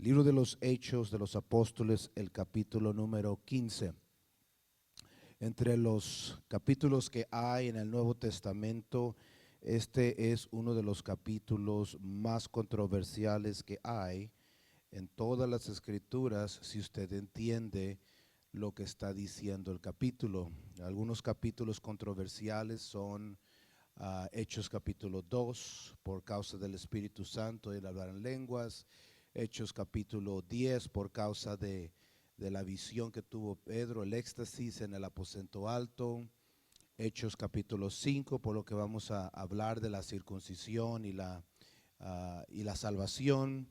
Libro de los Hechos de los Apóstoles, el capítulo número 15. Entre los capítulos que hay en el Nuevo Testamento, este es uno de los capítulos más controversiales que hay en todas las escrituras, si usted entiende lo que está diciendo el capítulo. Algunos capítulos controversiales son Hechos capítulo 2, por causa del Espíritu Santo y el hablar en lenguas. Hechos capítulo 10, por causa de la visión que tuvo Pedro, el éxtasis en el aposento alto. Hechos capítulo 5, por lo que vamos a hablar de la circuncisión y la salvación.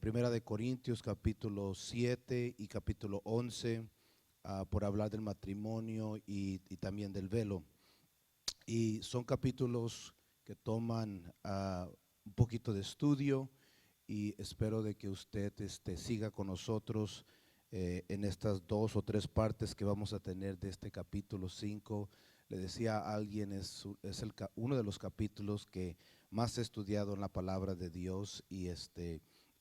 Primera de Corintios capítulo 7 y capítulo 11, por hablar del matrimonio y también del velo. Y son capítulos que toman un poquito de estudio, y espero de que usted siga con nosotros en estas 2 o 3 partes que vamos a tener de este capítulo 5. Le decía a alguien, es uno de los capítulos que más he estudiado en la palabra de Dios, y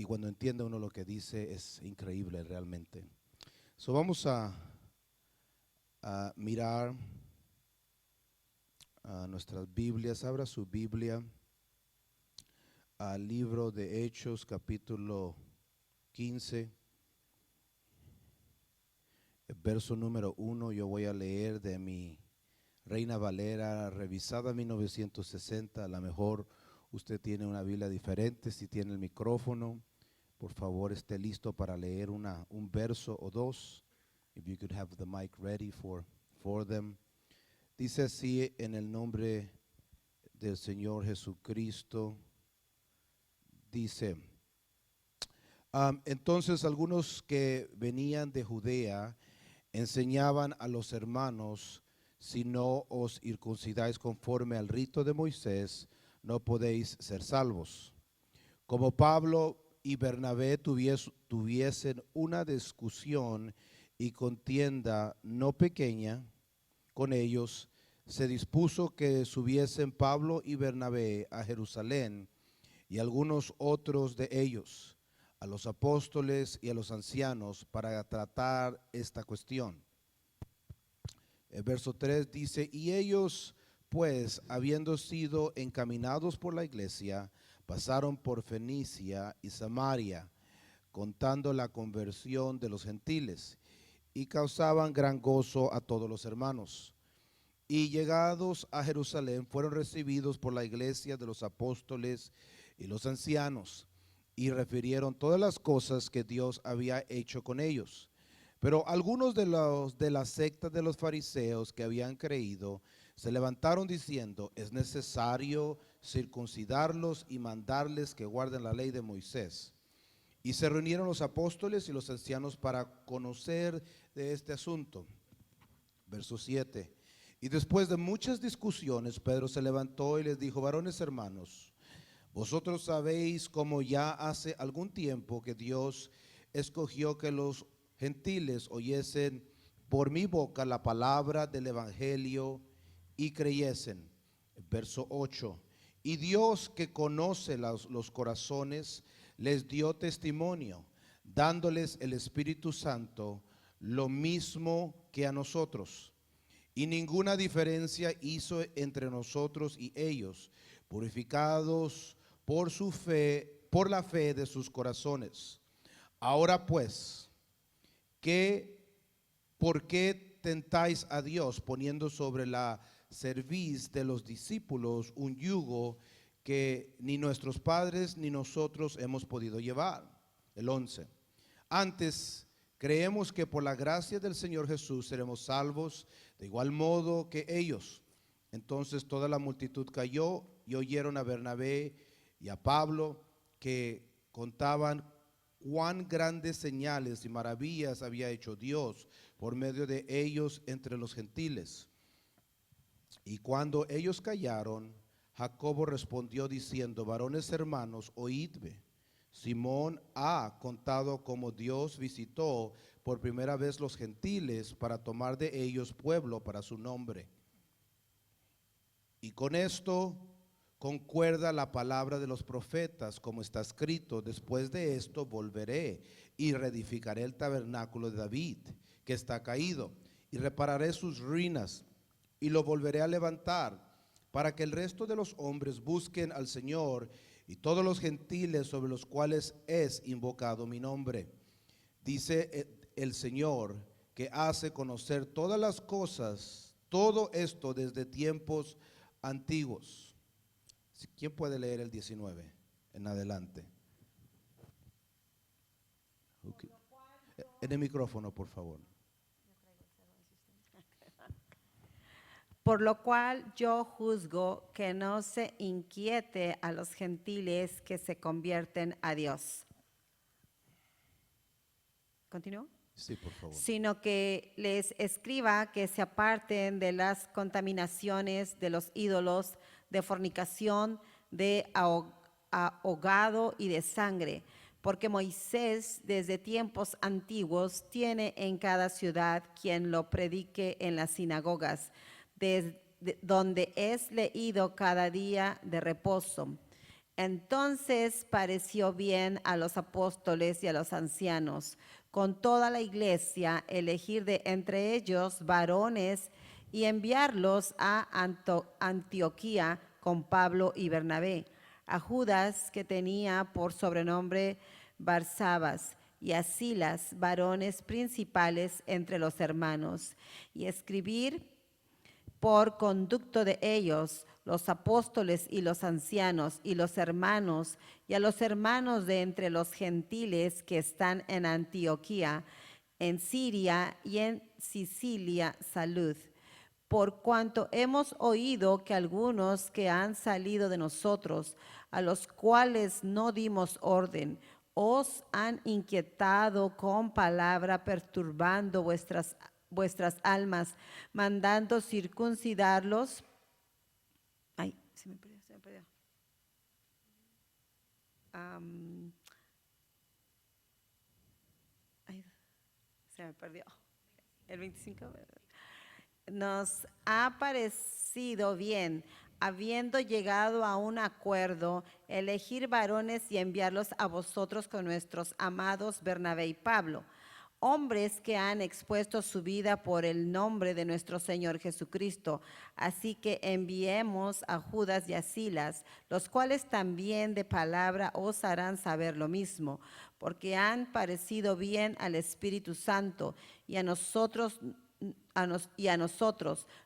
cuando entiende uno lo que dice es increíble realmente. Vamos a mirar a nuestras Biblias. Abra su Biblia al libro de Hechos capítulo 15, el verso número 1. Yo voy a leer de mi Reina Valera revisada 1960. A lo mejor usted tiene una Biblia diferente. Si tiene el micrófono, por favor esté listo para leer un verso o dos. If you could have the mic ready for them. Dice así: en el nombre del Señor Jesucristo. Dice: entonces algunos que venían de Judea enseñaban a los hermanos: si no os circuncidáis conforme al rito de Moisés, no podéis ser salvos. Como Pablo y Bernabé tuviesen una discusión y contienda no pequeña con ellos, se dispuso que subiesen Pablo y Bernabé a Jerusalén, y algunos otros de ellos, a los apóstoles y a los ancianos, para tratar esta cuestión. El verso 3 dice: y ellos, pues, habiendo sido encaminados por la iglesia, pasaron por Fenicia y Samaria, contando la conversión de los gentiles, y causaban gran gozo a todos los hermanos. Y llegados a Jerusalén, fueron recibidos por la iglesia de los apóstoles y los ancianos, y refirieron todas las cosas que Dios había hecho con ellos. Pero algunos de la secta de los fariseos que habían creído se levantaron diciendo: es necesario circuncidarlos y mandarles que guarden la ley de Moisés. Y se reunieron los apóstoles y los ancianos para conocer de este asunto. Verso 7. Y después de muchas discusiones, Pedro se levantó y les dijo: varones hermanos, vosotros sabéis cómo ya hace algún tiempo que Dios escogió que los gentiles oyesen por mi boca la palabra del evangelio y creyesen. Verso 8. Y Dios, que conoce los corazones, les dio testimonio, dándoles el Espíritu Santo, lo mismo que a nosotros. Y ninguna diferencia hizo entre nosotros y ellos, purificados por su fe, por la fe de sus corazones. Ahora pues, ¿por qué tentáis a Dios, poniendo sobre la cerviz de los discípulos un yugo que ni nuestros padres ni nosotros hemos podido llevar? El 11. Antes creemos que por la gracia del Señor Jesús seremos salvos de igual modo que ellos. Entonces toda la multitud cayó y oyeron a Bernabé y a Pablo, que contaban cuán grandes señales y maravillas había hecho Dios por medio de ellos entre los gentiles. Y cuando ellos callaron, Jacobo respondió diciendo: varones hermanos, oídme. Simón ha contado cómo Dios visitó por primera vez los gentiles para tomar de ellos pueblo para su nombre. Y con concuerda la palabra de los profetas, como está escrito: después de esto volveré y reedificaré el tabernáculo de David, que está caído, y repararé sus ruinas, y lo volveré a levantar, para que el resto de los hombres busquen al Señor, y todos los gentiles sobre los cuales es invocado mi nombre. Dice el Señor, que hace conocer todas las cosas, todo esto desde tiempos antiguos. ¿Quién puede leer el 19 en adelante? Okay. En el micrófono, por favor. Por lo cual yo juzgo que no se inquiete a los gentiles que se convierten a Dios. ¿Continúo? Sí, por favor. Sino que les escriba que se aparten de las contaminaciones de los ídolos, de fornicación, de ahogado y de sangre, porque Moisés desde tiempos antiguos tiene en cada ciudad quien lo predique en las sinagogas, donde es leído cada día de reposo. Entonces pareció bien a los apóstoles y a los ancianos, con toda la iglesia, elegir de entre ellos varones y enviarlos a Antioquía con Pablo y Bernabé, a Judas, que tenía por sobrenombre Barsabas, y a Silas, varones principales entre los hermanos, y escribir por conducto de ellos, los apóstoles y los ancianos y los hermanos, y a los hermanos de entre los gentiles que están en Antioquía, en Siria y en Sicilia, salud. Por cuanto hemos oído que algunos que han salido de nosotros, a los cuales no dimos orden, os han inquietado con palabra, perturbando vuestras almas, mandando circuncidarlos. Ay, se me perdió. Se me perdió. El 25. Nos ha parecido bien, habiendo llegado a un acuerdo, elegir varones y enviarlos a vosotros con nuestros amados Bernabé y Pablo, hombres que han expuesto su vida por el nombre de nuestro Señor Jesucristo. Así que enviemos a Judas y a Silas, los cuales también de palabra os harán saber lo mismo, porque han parecido bien al Espíritu Santo y a nosotros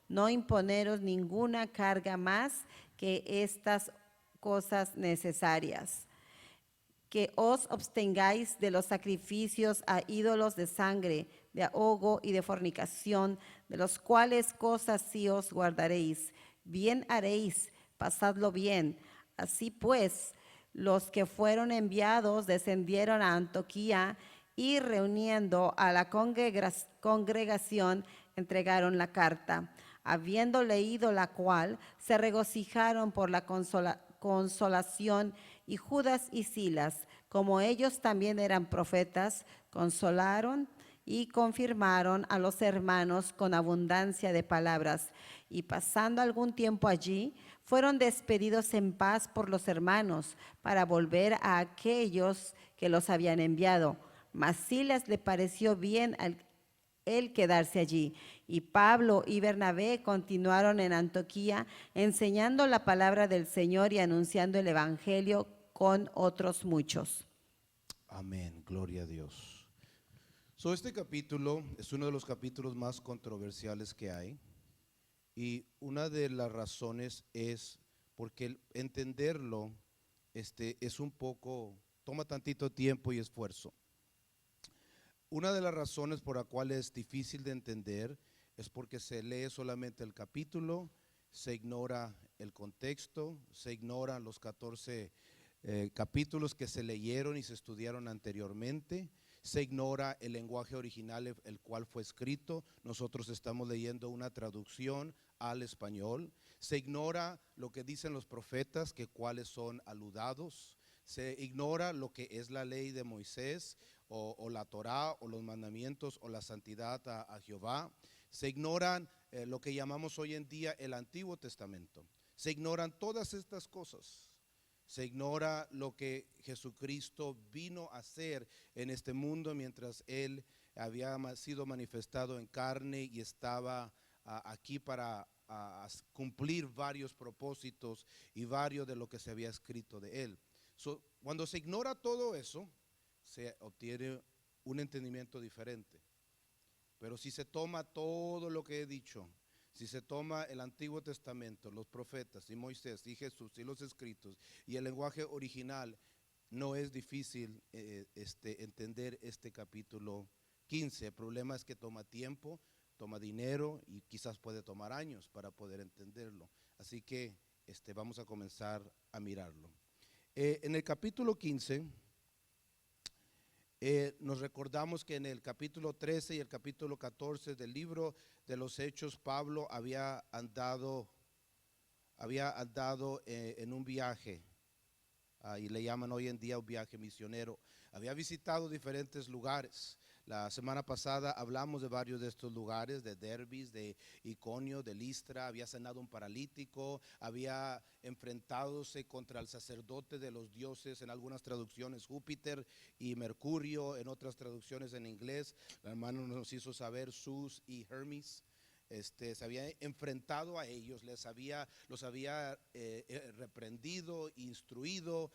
no imponeros ninguna carga más que estas cosas necesarias: que os abstengáis de los sacrificios a ídolos de sangre, de ahogo y de fornicación, de los cuales cosas sí os guardaréis. Bien haréis, pasadlo bien. Así pues, los que fueron enviados descendieron a Antioquía, y reuniendo a la congregación, entregaron la carta. Habiendo leído la cual, se regocijaron por la consolación, y Judas y Silas, como ellos también eran profetas, consolaron y confirmaron a los hermanos con abundancia de palabras. Y pasando algún tiempo allí, fueron despedidos en paz por los hermanos, para volver a aquellos que los habían enviado. Mas Silas le pareció bien el quedarse allí. Y Pablo y Bernabé continuaron en Antioquía, enseñando la palabra del Señor y anunciando el evangelio con otros muchos. Amén, gloria a Dios. Este capítulo es uno de los capítulos más controversiales que hay, y una de las razones es porque entenderlo es un poco, toma tantito tiempo y esfuerzo. Una de las razones por la cual es difícil de entender es porque se lee solamente el capítulo, se ignora el contexto, se ignoran los 14 capítulos que se leyeron y se estudiaron anteriormente, se ignora el lenguaje original el cual fue escrito. Nosotros estamos leyendo una traducción al español. Se ignora lo que dicen los profetas, que cuáles son aludados. Se ignora lo que es la ley de Moisés, o la Torá, o los mandamientos, o la santidad a Jehová. Se ignoran lo que llamamos hoy en día el Antiguo Testamento. Se ignoran todas estas cosas. Se ignora lo que Jesucristo vino a hacer en este mundo mientras Él había sido manifestado en carne y estaba aquí para cumplir varios propósitos y varios de lo que se había escrito de Él. Cuando se ignora todo eso, se obtiene un entendimiento diferente. Pero si se toma todo lo que he dicho, si se toma el Antiguo Testamento, los profetas y Moisés y Jesús y los escritos y el lenguaje original, no es difícil entender este capítulo 15. El problema es que toma tiempo, toma dinero y quizás puede tomar años para poder entenderlo. Así que vamos a comenzar a mirarlo. En el capítulo 15, nos recordamos que en el capítulo 13 y el capítulo 14 del libro de los Hechos, Pablo había andado en un viaje, y le llaman hoy en día un viaje misionero. Había visitado diferentes lugares. La semana pasada hablamos de varios de estos lugares, de Derbis, de Iconio, de Listra. Había sanado un paralítico, había enfrentadose contra el sacerdote de los dioses, en algunas traducciones Júpiter y Mercurio, en otras traducciones en inglés. La hermana nos hizo saber Zeus y Hermes. Se había enfrentado a ellos, los había reprendido, instruido,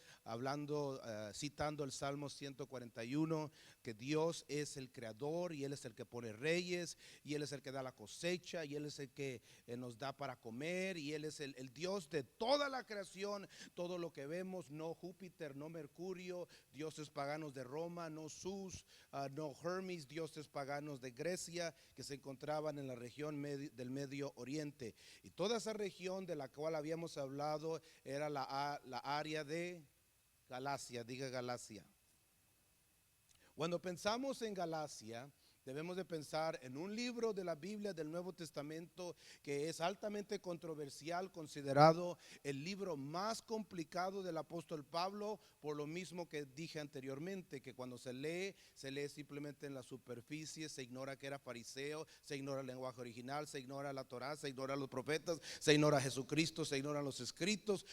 citando el Salmo 141, que Dios es el creador y Él es el que pone reyes, y Él es el que da la cosecha, y Él es el que nos da para comer, y Él es el Dios de toda la creación. Todo lo que vemos, no Júpiter, no Mercurio, dioses paganos de Roma, no Zeus, no Hermes, dioses paganos de Grecia, que se encontraban en la región del Medio Oriente. Y toda esa región de la cual habíamos hablado era la área de Galacia. Diga Galacia. Cuando pensamos en Galacia, debemos de pensar en un libro de la Biblia del Nuevo Testamento que es altamente controversial, considerado el libro más complicado del apóstol Pablo, por lo mismo que dije anteriormente, que cuando se lee simplemente en la superficie, se ignora que era fariseo, se ignora el lenguaje original, se ignora la Torá, se ignora los profetas, se ignora Jesucristo, se ignoran los escritos,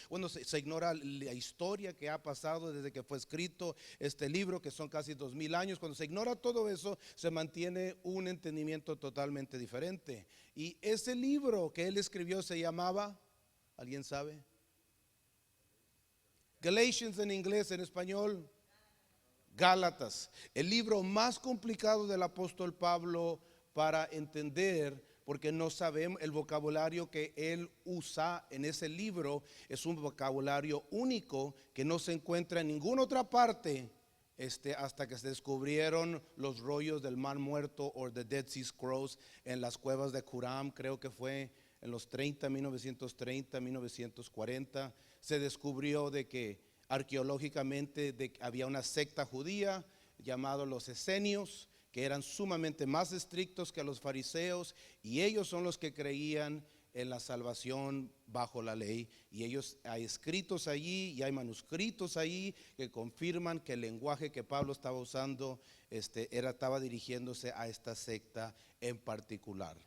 se ignora la historia que ha pasado desde que fue escrito este libro, que son casi 2000 años. Cuando se ignora todo eso, se mantiene un entendimiento totalmente diferente. Y ese libro que él escribió se llamaba, ¿alguien sabe? Galatians en inglés, en español, Gálatas. El libro más complicado del apóstol Pablo para entender, porque no sabemos el vocabulario que él usa en ese libro. Es un vocabulario único que no se encuentra en ninguna otra parte hasta que se descubrieron los rollos del Mar Muerto o the Dead Sea Scrolls en las cuevas de Qumran. Creo que fue en los 1930, 1940. Se descubrió de que arqueológicamente había una secta judía llamada los esenios, que eran sumamente más estrictos que los fariseos, y ellos son los que creían en la salvación bajo la ley, y ellos hay escritos allí y hay manuscritos allí que confirman que el lenguaje que Pablo estaba usando estaba dirigiéndose a esta secta en particular.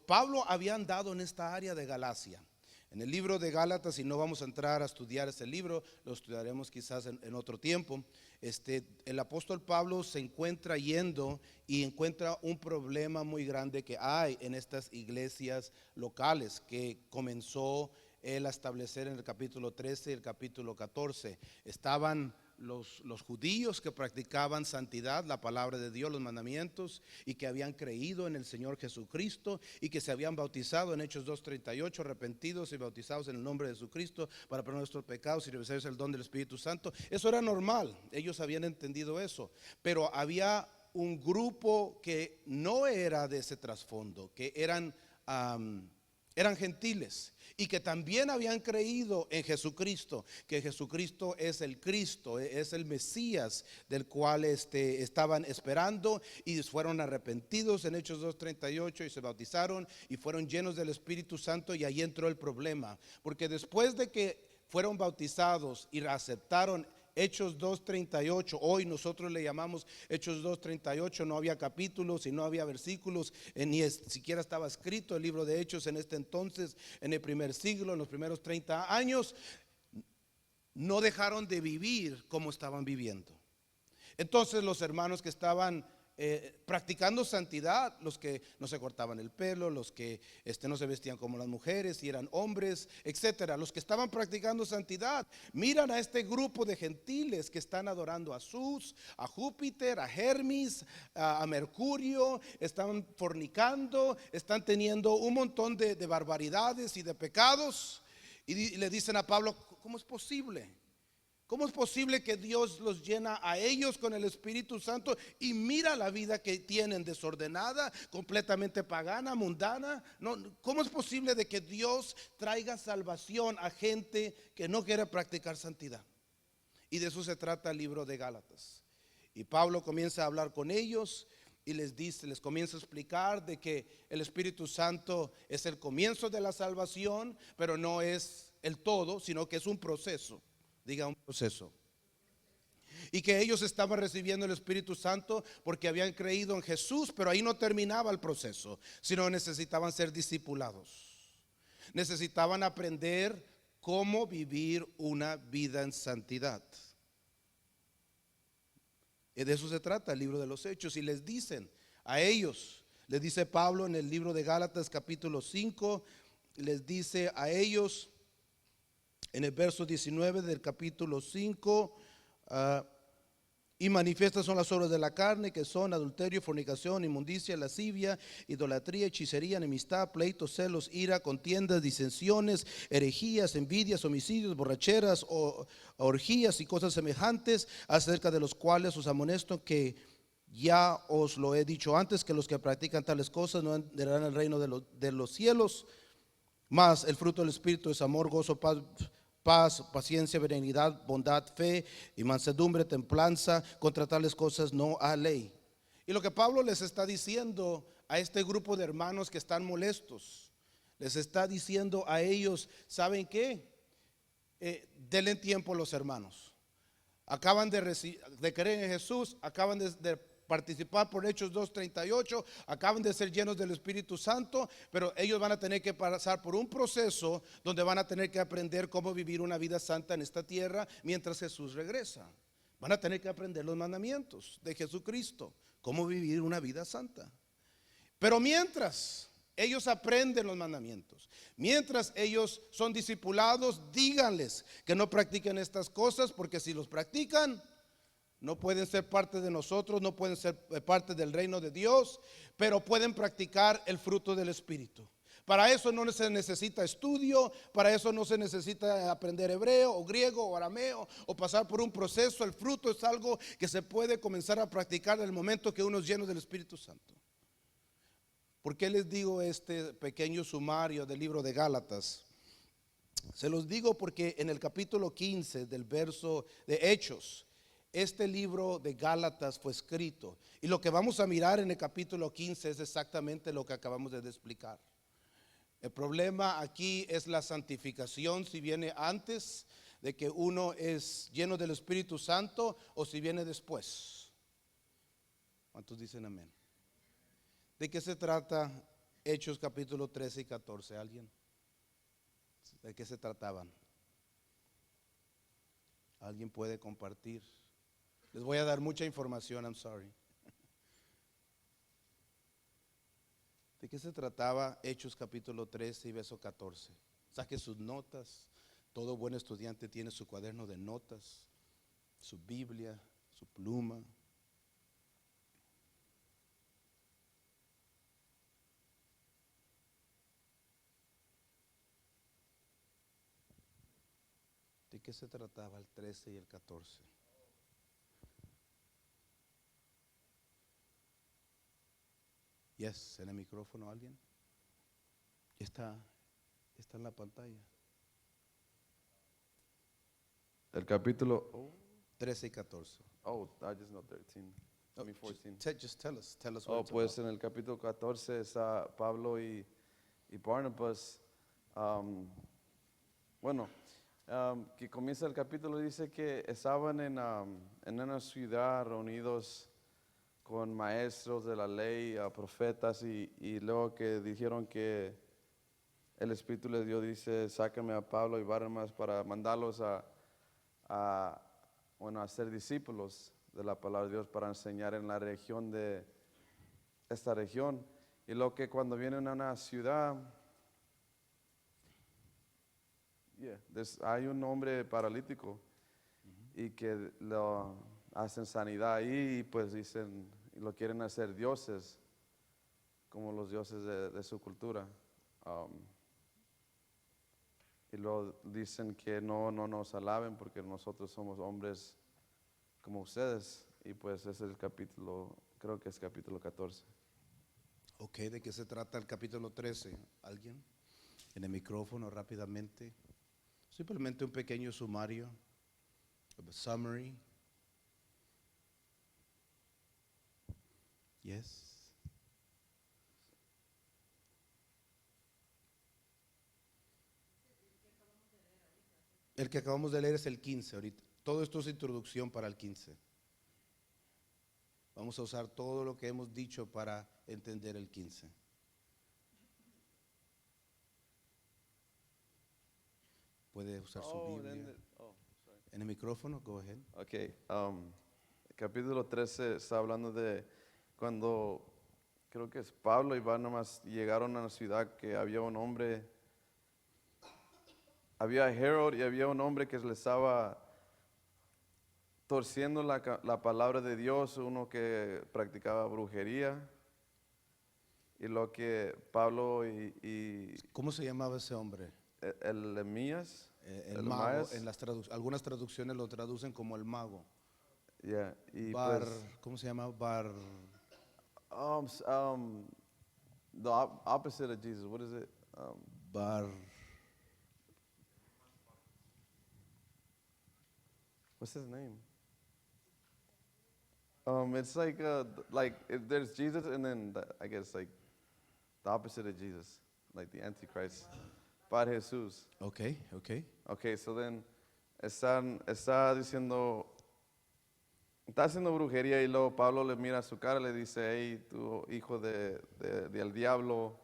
Pablo había andado en esta área de Galacia. En el libro de Gálatas, y no vamos a entrar a estudiar ese libro, lo estudiaremos quizás en otro tiempo. El apóstol Pablo se encuentra yendo y encuentra un problema muy grande que hay en estas iglesias locales que comenzó él a establecer en el capítulo 13 y el capítulo 14. Estaban los judíos que practicaban santidad, la palabra de Dios, los mandamientos, y que habían creído en el Señor Jesucristo y que se habían bautizado en Hechos 2:38, arrepentidos y bautizados en el nombre de Jesucristo para perdonar nuestros pecados y recibir el don del Espíritu Santo. Eso era normal, ellos habían entendido eso, pero había un grupo que no era de ese trasfondo, que eran gentiles y que también habían creído en Jesucristo, que Jesucristo es el Cristo, es el Mesías del cual estaban esperando, y fueron arrepentidos en Hechos 2:38 y se bautizaron y fueron llenos del Espíritu Santo. Y ahí entró el problema, porque después de que fueron bautizados y aceptaron Hechos 2:38. Hoy nosotros le llamamos Hechos 2:38. No había capítulos y no había versículos, ni siquiera estaba escrito el libro de Hechos en este entonces, en el primer siglo, en los primeros 30 años. No dejaron de vivir como estaban viviendo. Entonces los hermanos que estaban practicando santidad, los que no se cortaban el pelo, los que no se vestían como las mujeres y eran hombres, etcétera, los que estaban practicando santidad, miran a este grupo de gentiles que están adorando a Zeus, a Júpiter, a Hermes, a Mercurio, están fornicando, están teniendo un montón de barbaridades y de pecados, y le dicen a Pablo: ¿cómo es posible? ¿Cómo es posible que Dios los llena a ellos con el Espíritu Santo y mira la vida que tienen desordenada, completamente pagana, mundana? No, ¿cómo es posible de que Dios traiga salvación a gente que no quiere practicar santidad? Y de eso se trata el libro de Gálatas. Y Pablo comienza a hablar con ellos y les dice, les comienza a explicar de que el Espíritu Santo es el comienzo de la salvación, pero no es el todo, sino que es un proceso. Diga, un proceso. Y que ellos estaban recibiendo el Espíritu Santo porque habían creído en Jesús, pero ahí no terminaba el proceso, sino necesitaban ser discipulados. Necesitaban aprender cómo vivir una vida en santidad. Y de eso se trata el libro de los Hechos. Y les dicen a ellos, les dice Pablo en el libro de Gálatas capítulo 5, les dice a ellos en el verso 19 del capítulo 5, y manifiestas son las obras de la carne, que son adulterio, fornicación, inmundicia, lascivia, idolatría, hechicería, enemistad, pleitos, celos, ira, contiendas, disensiones, herejías, envidias, homicidios, borracheras, orgías y cosas semejantes, acerca de los cuales os amonesto que ya os lo he dicho antes, que los que practican tales cosas no entrarán al reino de los cielos. Mas el fruto del Espíritu es amor, gozo, paz, paciencia, benignidad, bondad, fe y mansedumbre, templanza. Contra tales cosas no hay ley. Y lo que Pablo les está diciendo a este grupo de hermanos que están molestos, les está diciendo a ellos: ¿saben qué? Denle tiempo a los hermanos. Acaban de creer en Jesús, acaban de participar por Hechos 2:38, acaban de ser llenos del Espíritu Santo, pero ellos van a tener que pasar por un proceso donde van a tener que aprender cómo vivir una vida santa en esta tierra mientras Jesús regresa. Van a tener que aprender los mandamientos de Jesucristo, cómo vivir una vida santa. Pero mientras ellos aprenden los mandamientos, mientras ellos son discipulados, díganles que no practiquen estas cosas, porque si los practican, no pueden ser parte de nosotros, no pueden ser parte del reino de Dios, pero pueden practicar el fruto del Espíritu. Para eso no se necesita estudio, para eso no se necesita aprender hebreo o griego o arameo o pasar por un proceso. El fruto es algo que se puede comenzar a practicar en el momento que uno es lleno del Espíritu Santo. ¿Por qué les digo este pequeño sumario del libro de Gálatas? Se los digo porque en el capítulo 15 del verso de Hechos, este libro de Gálatas fue escrito, y lo que vamos a mirar en el capítulo 15 es exactamente lo que acabamos de explicar. El problema aquí es la santificación, si viene antes de que uno es lleno del Espíritu Santo o si viene después. ¿Cuántos dicen amén? ¿De qué se trata Hechos capítulo 13 y 14? ¿Alguien? ¿De qué se trataban? ¿Alguien puede compartir? Les voy a dar mucha información, I'm sorry. ¿De qué se trataba Hechos capítulo 13 y verso 14? Saque sus notas. Todo buen estudiante tiene su cuaderno de notas, su Biblia, su pluma. ¿De qué se trataba el 13 y el 14? Yes, en el micrófono alguien. Está en la pantalla. El capítulo 13 y 14. I just know 13. I mean 14. Just tell us what it's Pues about. en el capítulo 14 está Pablo y Barnabas. Bueno, que comienza el capítulo, dice que estaban en una ciudad reunidos con maestros de la ley, profetas, y luego que dijeron que el Espíritu les dio, dice, sácame a Pablo y Barnabas para mandarlos a ser discípulos de la palabra de Dios, para enseñar en la región de esta región. Y lo que cuando vienen a una ciudad, hay un hombre paralítico y que lo hacen sanidad ahí, y pues dicen, lo quieren hacer dioses, como los dioses de su cultura. Y luego dicen que no nos alaben porque nosotros somos hombres como ustedes. Y pues ese es el capítulo, creo que es capítulo 14. Ok, ¿de qué se trata el capítulo 13? ¿Alguien? En el micrófono rápidamente. Simplemente un pequeño sumario, a summary. Yes. El que acabamos de leer es el 15 ahorita. Todo esto es introducción para el 15. Vamos a usar todo lo que hemos dicho para entender el 15. Puede usar su Biblia. En el micrófono, go ahead. Ok, capítulo 13 está hablando de cuando, creo que es Pablo y Barnabas llegaron a la ciudad, que había un hombre, había Herod y había un hombre que le estaba torciendo la palabra de Dios, uno que practicaba brujería. Y lo que Pablo y ¿Cómo se llamaba ese hombre? el Emías, El mago. En las algunas traducciones lo traducen como el mago. yeah, y Bar, pues, ¿cómo se llama? Bar. the opposite of Jesus, what is it? Bar. What's his name? It's like if there's Jesus, and then I guess like the opposite of Jesus, like the Antichrist. Bar Jesús. Ok. Okay, so then está diciendo, está haciendo brujería, y luego Pablo le mira a su cara y le dice, hey, tú hijo del diablo,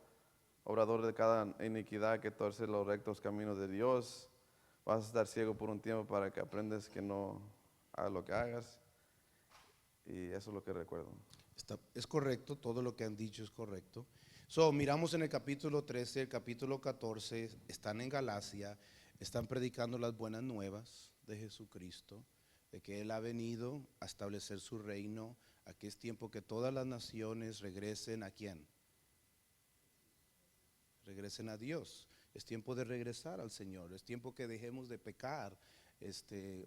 obrador de cada iniquidad que torce los rectos caminos de Dios, vas a estar ciego por un tiempo para que aprendas que no hagas lo que hagas. Y eso es lo que recuerdo. Es correcto, todo lo que han dicho es correcto. Miramos en el capítulo 13, el capítulo 14, están en Galacia, están predicando las buenas nuevas de Jesucristo, de que Él ha venido a establecer su reino, a que es tiempo que todas las naciones regresen ¿a quién? Regresen a Dios. Es tiempo de regresar al Señor, es tiempo que dejemos de pecar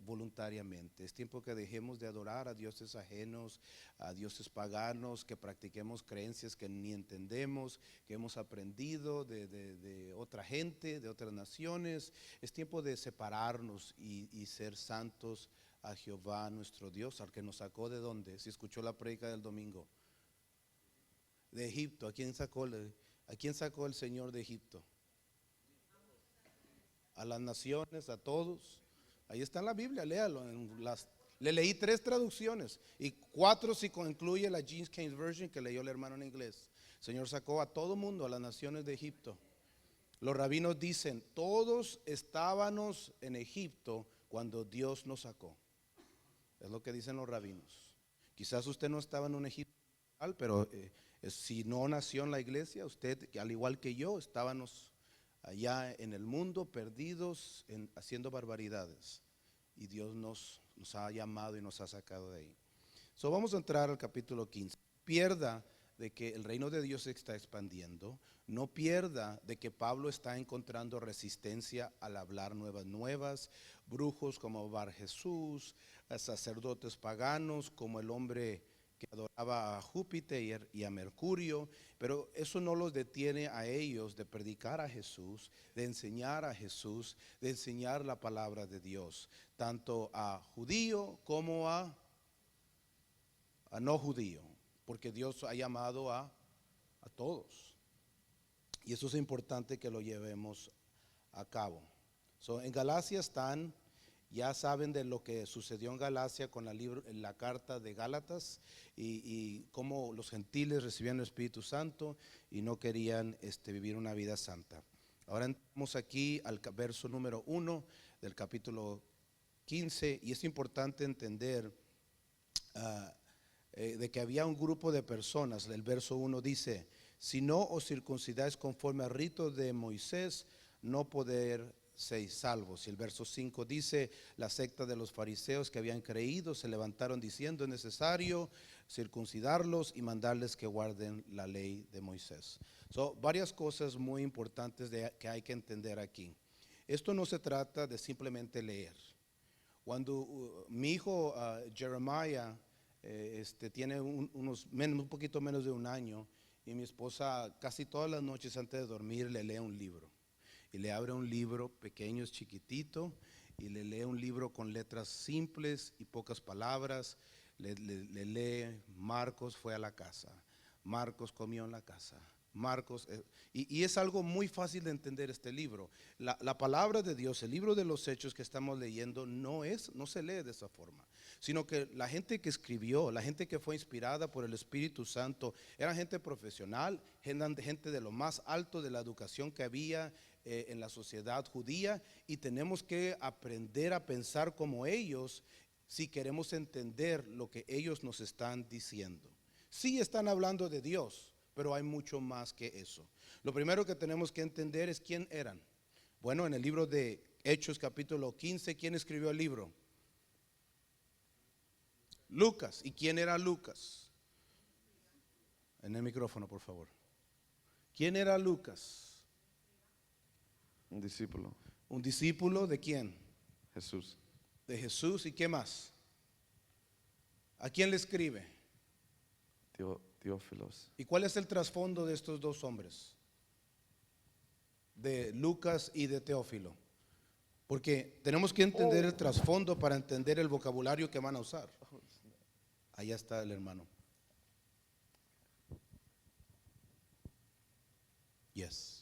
voluntariamente, es tiempo que dejemos de adorar a dioses ajenos, a dioses paganos, que practiquemos creencias que ni entendemos, que hemos aprendido de otra gente, de otras naciones. Es tiempo de separarnos y ser santos a Jehová nuestro Dios, al que nos sacó ¿de dónde? Si escuchó la prédica del domingo, de Egipto. ¿A quién sacó el Señor de Egipto? A las naciones, a todos. Ahí está en la Biblia, léalo. Le leí 3 traducciones y 4 si incluye la James King Version que leyó el hermano en inglés. El Señor sacó a todo mundo, a las naciones de Egipto. Los rabinos dicen, todos estábamos en Egipto cuando Dios nos sacó. Es lo que dicen los rabinos. Quizás usted no estaba en un Egipto, pero si no nació en la iglesia, usted, al igual que yo, estábamos allá en el mundo, perdidos, haciendo barbaridades. Y Dios nos ha llamado y nos ha sacado de ahí. Vamos a entrar al capítulo 15. Pierda de que el reino de Dios se está expandiendo. No pierda de que Pablo está encontrando resistencia al hablar nuevas. Brujos como Bar Jesús, sacerdotes paganos como el hombre que adoraba a Júpiter y a Mercurio, pero eso no los detiene a ellos de predicar a Jesús, de enseñar a Jesús, de enseñar la palabra de Dios, tanto a judío como a no judío, porque Dios ha llamado a todos. Y eso es importante que lo llevemos a cabo. So, en Galacia están, ya saben de lo que sucedió en Galacia con la carta de Gálatas y cómo los gentiles recibían el Espíritu Santo y no querían vivir una vida santa. Ahora entramos aquí al verso número 1 del capítulo 15 y es importante entender de que había un grupo de personas. El verso 1 dice: si no os circuncidáis conforme al rito de Moisés, no poder seis salvos. Y el verso 5 dice: la secta de los fariseos que habían creído se levantaron diciendo: es necesario circuncidarlos y mandarles que guarden la ley de Moisés. Varias cosas muy importantes que hay que entender aquí. Esto no se trata de simplemente leer. Cuando mi hijo Jeremiah tiene un poquito menos de un año, y mi esposa casi todas las noches antes de dormir le lee un libro. Y le abre un libro pequeño, chiquitito, y le lee un libro con letras simples y pocas palabras. Le lee: Marcos fue a la casa, Marcos comió en la casa, Marcos, y es algo muy fácil de entender este libro. La palabra de Dios, el libro de los Hechos que estamos leyendo, no se lee de esa forma, sino que la gente que escribió, la gente que fue inspirada por el Espíritu Santo, era gente profesional, gente de lo más alto de la educación que había en la sociedad judía, y tenemos que aprender a pensar como ellos si queremos entender lo que ellos nos están diciendo. Sí están hablando de Dios, pero hay mucho más que eso. Lo primero que tenemos que entender es quién eran. Bueno, en el libro de Hechos capítulo 15, ¿quién escribió el libro? Lucas. ¿Y quién era Lucas? En el micrófono, por favor. ¿Quién era Lucas? Un discípulo. ¿Un discípulo de quién? Jesús. De Jesús. ¿Y qué más? ¿A quién le escribe? Teófilos. ¿Y cuál es el trasfondo de estos dos hombres? De Lucas y de Teófilo. Porque tenemos que entender el trasfondo para entender el vocabulario que van a usar. Allá está el hermano. Yes.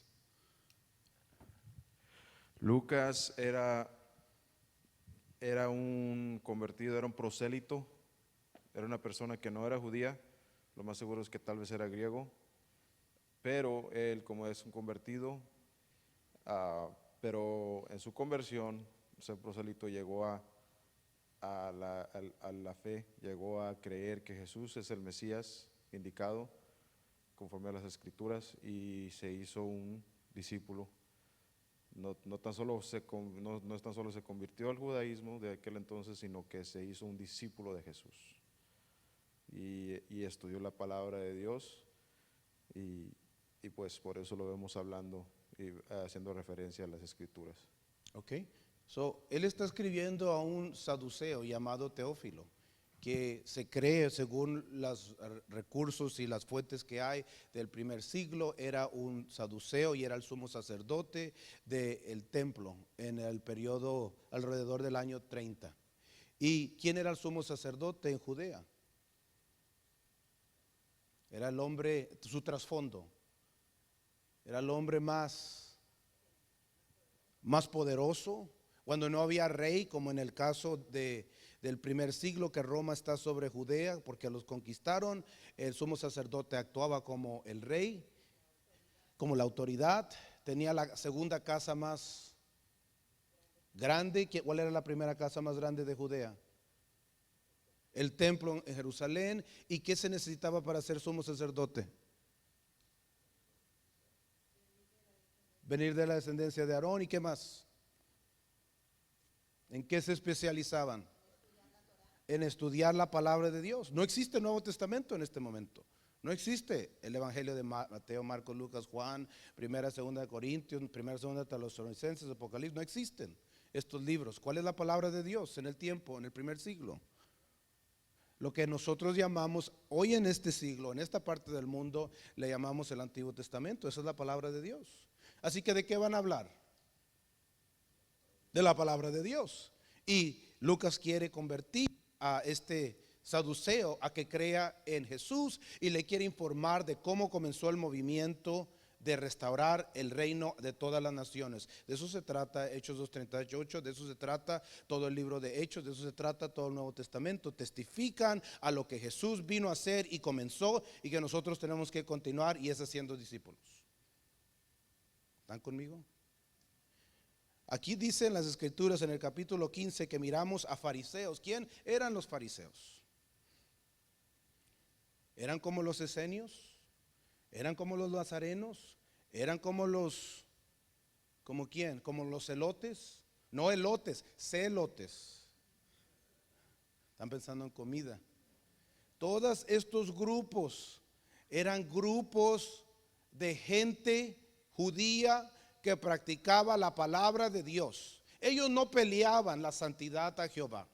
Lucas era un convertido, era un prosélito, era una persona que no era judía, lo más seguro es que tal vez era griego, pero él, como es un convertido, pero en su conversión, ese prosélito llegó a la fe, llegó a creer que Jesús es el Mesías indicado conforme a las Escrituras, y se hizo un discípulo. No tan solo se convirtió al judaísmo de aquel entonces, sino que se hizo un discípulo de Jesús y estudió la palabra de Dios, y pues por eso lo vemos hablando y haciendo referencia a las Escrituras. Ok. Él está escribiendo a un saduceo llamado Teófilo, que se cree, según los recursos y las fuentes que hay del primer siglo, era un saduceo y era el sumo sacerdote del templo en el periodo alrededor del año 30. ¿Y quién era el sumo sacerdote en Judea? Era el hombre, su trasfondo, era el hombre más poderoso, cuando no había rey, como en el caso del primer siglo, que Roma está sobre Judea porque los conquistaron. El sumo sacerdote actuaba como el rey, como la autoridad. Tenía la segunda casa más grande. ¿Cuál era la primera casa más grande de Judea? El templo en Jerusalén. ¿Y qué se necesitaba para ser sumo sacerdote? Venir de la descendencia de Aarón. ¿Y qué más? ¿En qué se especializaban? En estudiar la palabra de Dios. No existe el Nuevo Testamento en este momento. No existe el Evangelio de Mateo, Marcos, Lucas, Juan, Primera, Segunda de Corintios, Primera, Segunda de Tesalonicenses, Apocalipsis. No existen estos libros. ¿Cuál es la palabra de Dios en el tiempo, en el primer siglo? Lo que nosotros llamamos hoy en este siglo, en esta parte del mundo, le llamamos el Antiguo Testamento. Esa es la palabra de Dios. Así que ¿de qué van a hablar? De la palabra de Dios. Y Lucas quiere convertir a este saduceo a que crea en Jesús y le quiere informar de cómo comenzó el movimiento de restaurar el reino de todas las naciones. De eso se trata Hechos 2:38, de eso se trata todo el libro de Hechos, de eso se trata todo el Nuevo Testamento. Testifican a lo que Jesús vino a hacer y comenzó, y que nosotros tenemos que continuar, y es haciendo discípulos. ¿Están conmigo? Aquí dice en las Escrituras, en el capítulo 15, que miramos a fariseos. ¿Quién eran los fariseos? ¿Eran como los esenios? ¿Eran como los nazarenos? ¿Eran como los, como quién? ¿Como los celotes? No elotes, celotes. Están pensando en comida. Todos estos grupos eran grupos de gente judía que practicaba la palabra de Dios. Ellos no peleaban la santidad a Jehová.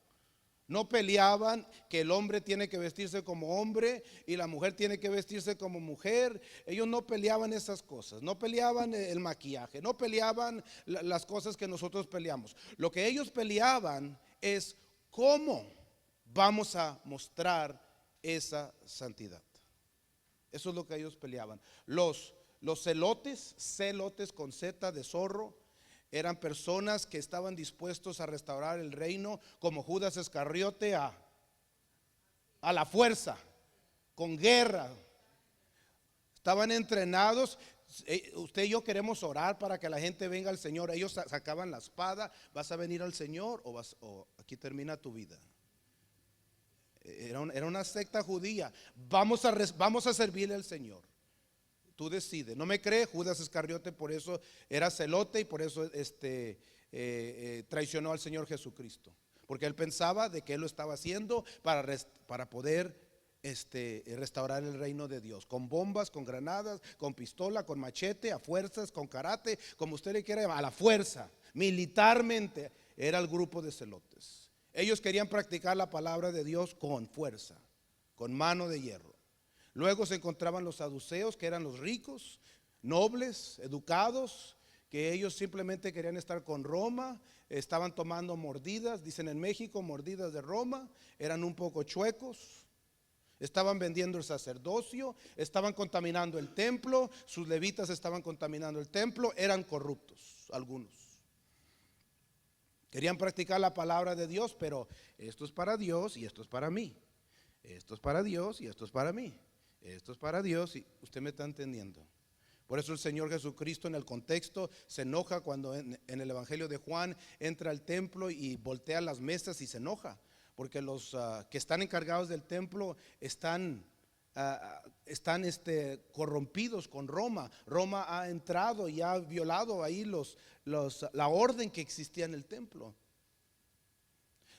No peleaban que el hombre tiene que vestirse como hombre y la mujer tiene que vestirse como mujer. Ellos no peleaban esas cosas. No peleaban el maquillaje. No peleaban las cosas que nosotros peleamos. Lo que ellos peleaban es cómo vamos a mostrar esa santidad. Eso es lo que ellos peleaban. Los celotes con Z de zorro, eran personas que estaban dispuestos a restaurar el reino, como Judas Iscariote, a la fuerza, con guerra. Estaban entrenados. Usted y yo queremos orar para que la gente venga al Señor. Ellos sacaban la espada. ¿Vas a venir al Señor o aquí termina tu vida? Era una secta judía. Vamos a servirle al Señor. Tú decides. ¿No me crees? Judas Iscariote por eso era celote y por eso traicionó al Señor Jesucristo, porque él pensaba de que él lo estaba haciendo para poder restaurar el reino de Dios, con bombas, con granadas, con pistola, con machete, a fuerzas, con karate, como usted le quiera llamar, a la fuerza, militarmente. Era el grupo de celotes. Ellos querían practicar la palabra de Dios con fuerza, con mano de hierro. Luego se encontraban los saduceos, que eran los ricos, nobles, educados, que ellos simplemente querían estar con Roma. Estaban tomando mordidas, dicen en México, mordidas de Roma. Eran un poco chuecos. Estaban vendiendo el sacerdocio, estaban contaminando el templo. Sus levitas estaban contaminando el templo. Eran corruptos algunos. Querían practicar la palabra de Dios, pero esto es para Dios y esto es para mí. Esto es para Dios y esto es para mí. Esto es para Dios y usted me está entendiendo. Por eso el Señor Jesucristo en el contexto se enoja cuando en el Evangelio de Juan entra al templo y voltea las mesas y se enoja, porque los que están encargados del templo están corrompidos con Roma. Roma ha entrado y ha violado ahí la orden que existía en el templo.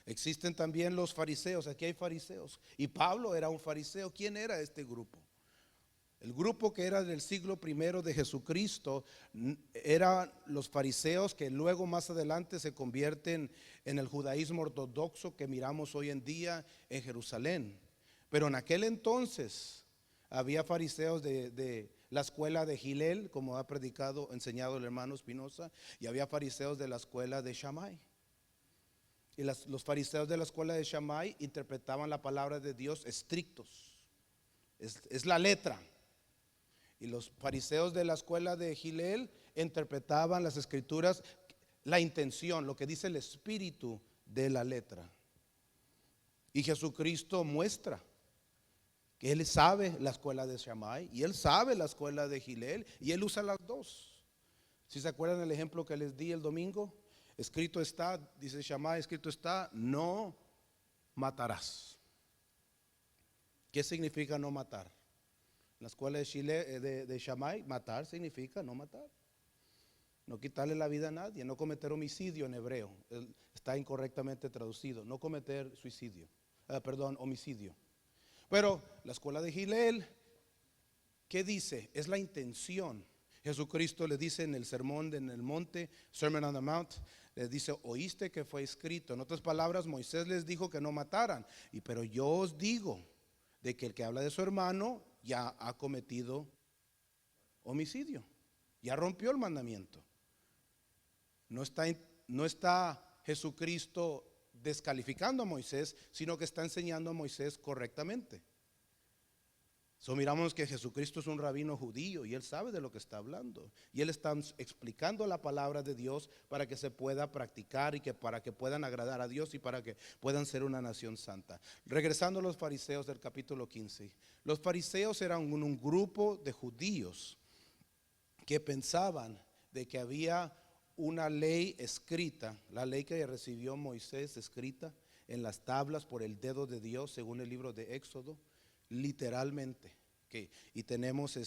Existen también los fariseos. Aquí hay fariseos. Y Pablo era un fariseo. ¿Quién era este grupo? El grupo que era del siglo I de Jesucristo eran los fariseos, que luego más adelante se convierten en el judaísmo ortodoxo que miramos hoy en día en Jerusalén. Pero en aquel entonces había fariseos de la escuela de Gilel, como ha enseñado el hermano Espinosa, y había fariseos de la escuela de Shammai. Y los fariseos de la escuela de Shammai interpretaban la palabra de Dios estrictos. Es la letra. Y los fariseos de la escuela de Gilel interpretaban las escrituras, la intención, lo que dice el espíritu de la letra. Y Jesucristo muestra que Él sabe la escuela de Shammai y Él sabe la escuela de Gilel, y Él usa las dos. Si se acuerdan el ejemplo que les di el domingo, escrito está, dice Shammai, escrito está, no matarás. ¿Qué significa no matar? En la escuela de Shammai, matar significa no matar. No quitarle la vida a nadie, no cometer homicidio en hebreo. Está incorrectamente traducido. No cometer homicidio. Pero la escuela de Gilel, ¿qué dice? Es la intención. Jesucristo le dice en el sermón en el monte, Sermon on the Mount, les dice: oíste que fue escrito. En otras palabras, Moisés les dijo que no mataran. Pero yo os digo de que el que habla de su hermano ya ha cometido homicidio, ya rompió el mandamiento. No está Jesucristo descalificando a Moisés, sino que está enseñando a Moisés correctamente. So, miramos que Jesucristo es un rabino judío y él sabe de lo que está hablando. Y él está explicando la palabra de Dios para que se pueda practicar y que para que puedan agradar a Dios y para que puedan ser una nación santa. Regresando a los fariseos del capítulo 15. Los fariseos eran un grupo de judíos que pensaban de que había una ley escrita, la ley que recibió Moisés escrita en las tablas por el dedo de Dios, según el libro de Éxodo. Literalmente, y tenemos